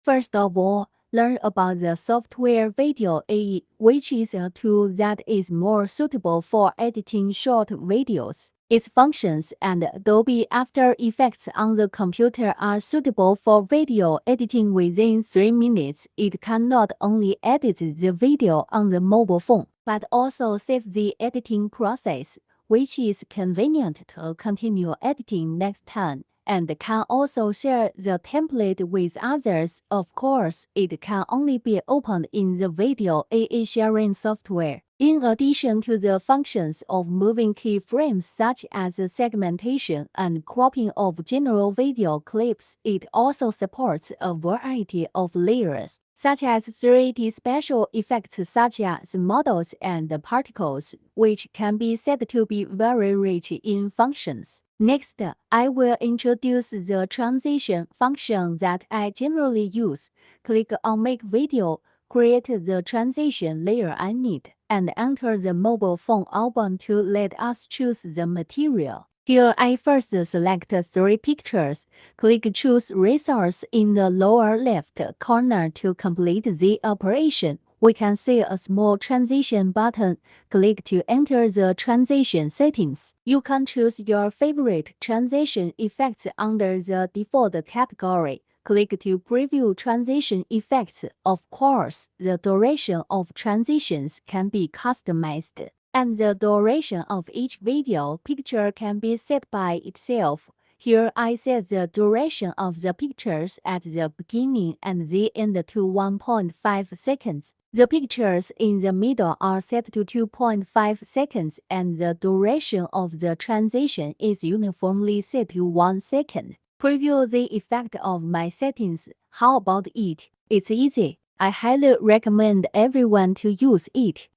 First of all, learn about the software VideoAE, which is a tool that is more suitable for editing short videos. Its functions and Adobe After Effects on the computer are suitable for video editing within 3 minutes. It can not only edit the video on the mobile phone, but also save the editing process, which is convenient to continue editing next time, and can also share the template with others. Of course, it can only be opened in the VideoAE sharing software. In addition to the functions of moving keyframes such as segmentation and cropping of general video clips, it also supports a variety of layers, such as 3D special effects such as models and particles, which can be said to be very rich in functions. Next, I will introduce the transition function that I generally use. Click on Make Video, create the transition layer I need, and enter the mobile phone album to let us choose the material. Here I first select 3 pictures. Click Choose Resource in the lower left corner to complete the operation. We can see a small transition button. Click to enter the transition settings. You can choose your favorite transition effects under the default category. Click to preview transition effects. Of course, the duration of transitions can be customized, and the duration of each video picture can be set by itself. Here I set the duration of the pictures at the beginning and the end to 1.5 seconds. The pictures in the middle are set to 2.5 seconds, and the duration of the transition is uniformly set to 1 second. Preview the effect of my settings. How about it? It's easy. I highly recommend everyone to use it.